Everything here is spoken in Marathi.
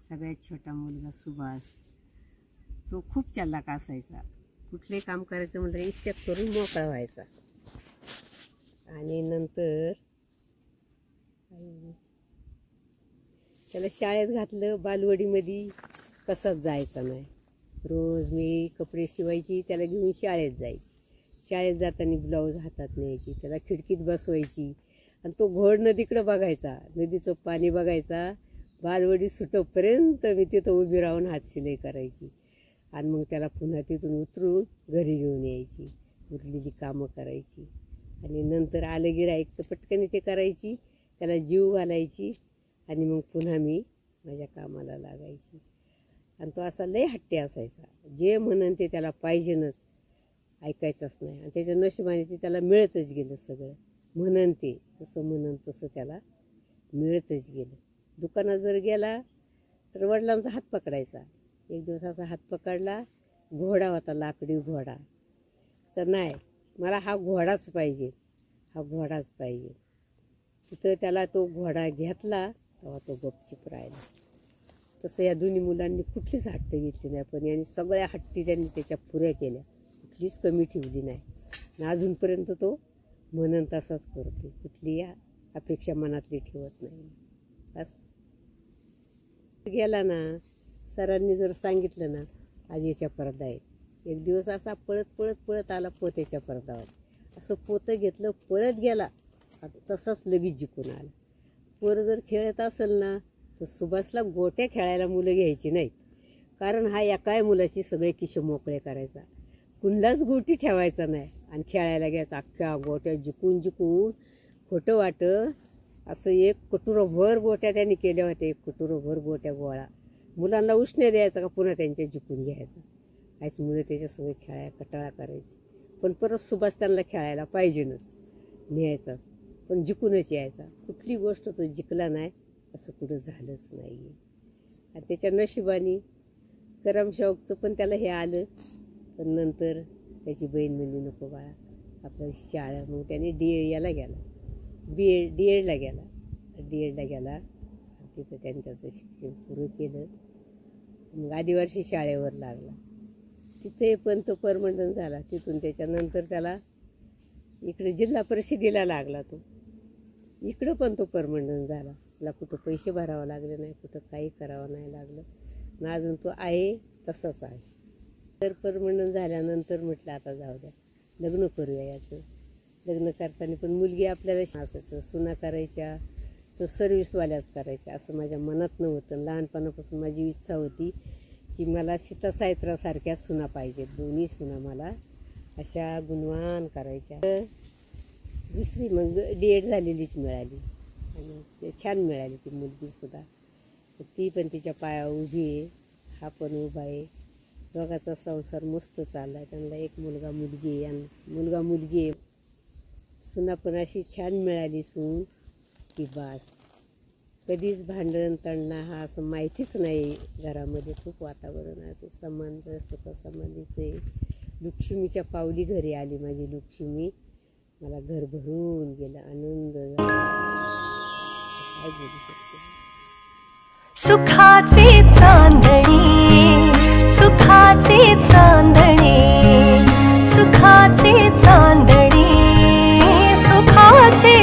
सगळ्यात छोटा मुलगा सुभाष, तो खूप चालाक असायचा. कुठले काम करायचं म्हटलं इतक्यात करून मोकळा व्हायचा. आणि नंतर त्याला शाळेत घातलं. बालवाडीमध्ये कसाच जायचा नाही. रोज मी कपडे शिवायची, त्याला घेऊन शाळेत जायची. शाळेत जाताना ब्लाऊज हातात न्यायची, त्याला खिडकीत बसवायची आणि तो घोड नदीकडं बघायचा, नदीचं पाणी बघायचा. बालवाडी सुटोपर्यंत मी तिथं उभी राहून हात शिलाई करायची आणि मग त्याला पुन्हा तिथून उतरून घरी घेऊन यायची. उरलेली कामं करायची आणि नंतर आलं गिऱ्हाईक तर पटकन ते करायची, त्याला जीव घालायची आणि मग पुन्हा मी माझ्या कामाला लागायची. आणि तो असा लय हट्टी असायचा. जे म्हणन ते त्याला पाहिजेनच, ऐकायचंच नाही. आणि त्याच्या नशिबाने ते त्याला मिळतच गेलं. सगळं म्हणन ते जसं म्हणन तसं त्याला मिळतच गेलं. दुकानात जर गेला तर वडिलांचा हात पकडायचा. एक दिवस असा हात पकडला, घोडा होता, लाकडी घोडा. तर नाही, मला हा घोडाच पाहिजे, हा घोडाच पाहिजे. तिथं त्याला तो घोडा घेतला तेव्हा तो गपचिप राहिला. तसं या दोन्ही मुलांनी कुठलीच हट्ट घेतली नाही, पण यांनी सगळ्या हट्टी त्यांनी त्याच्या पुऱ्या केल्या, कुठलीच कमी ठेवली नाही. आणि अजूनपर्यंत तो म्हणून तसाच करतो, कुठली अपेक्षा मनातली ठेवत नाही. बस गेला ना, सरांनी जर सांगितलं ना आज याच्या पडदा आहेत, एक दिवस असा पळत पळत पळत आला पोत्याच्या पडद्यावर. असं पोतं घेतलं, पळत गेला, तसाच लगेच जिंकून आला. पोरं जर खेळत असेल ना तर सुभाषला गोट्या खेळायला मुलं घ्यायची नाहीत, कारण हा एकाय मुलाची सगळे किशे मोकळे करायचा. कुणालाच गोटी ठेवायचा नाही आणि खेळायला घ्यायचा. अख्ख्या गोट्या जिंकून जिंकून खोटं वाटं असं एक कटुरभर गोट्या त्यांनी केल्या होत्या. एक कटुरभर गोट्या गोळा मुलांना उष्णे द्यायचा का पुन्हा त्यांच्या जिंकून घ्यायचा. काहीच मुलं त्याच्यासमोर खेळायला कटाळा करायची. पण परत सुभाष त्यांना खेळायला पाहिजेनच, न्यायचाच, पण जिंकूनच यायचा. कुठली गोष्ट तो जिंकला नाही असं कुठं झालंच नाही. आणि त्याच्या नशिबाने करमशौकचं पण त्याला हे आलं. पण नंतर त्याची बहीण म्हणली नको बाळा आपलं शाळा. मग त्याने याला गेला, डी एडला गेला. तिथं त्यांनी त्याचं शिक्षण पुरं केलं. मग आदिवासी शाळेवर लागला. तिथे पण तो परमनंट झाला. तिथून त्याच्यानंतर त्याला इकडे जिल्हा परिषदेला लागला. तो इकडं पण तो परमनंट झाला. त्याला कुठं पैसे भरावं लागले नाही, कुठं काही करावं नाही लागलं ना. अजून तो आहे तसंच आहे. तर परमनंट झाल्यानंतर म्हटलं आता जाऊ द्या, लग्न करूया याचं. लग्न करताना पण मुलगी आपल्याला असायचं, सुना करायच्या तर सर्व्हिसवाल्याच करायच्या असं माझ्या मनात नव्हतं. लहानपणापासून माझी इच्छा होती की मला सीता सायत्रासारख्या सुना पाहिजेत. दोन्ही सुना मला अशा गुणवान करायच्या. दुसरी मग डी एड झालेलीच मिळाली आणि ते छान मिळाली ती मुलगीसुद्धा. ती पण तिच्या पायावर उभी आहे, हा पण उभा आहे. दोघाचा संसार मस्त चालला आहे. त्यांना एक मुलगा मुलगी आहे, मुलगा मुलगी आहे. सुना पण अशी छान मिळाली सून की बास. कधीच भांडण तणना हा असं माहितीच नाही घरामध्ये. खूप वातावरण असं संबंध सुखसंबंधीचे. लक्ष्मीच्या पावली घरी आली माझी लक्ष्मी. मला घर भरून गेलं, आनंद झाला. काय बोलू शकते. सुखाची चांदणी, सुखाची चांदणी, सुखाची चांदणी, सुखाची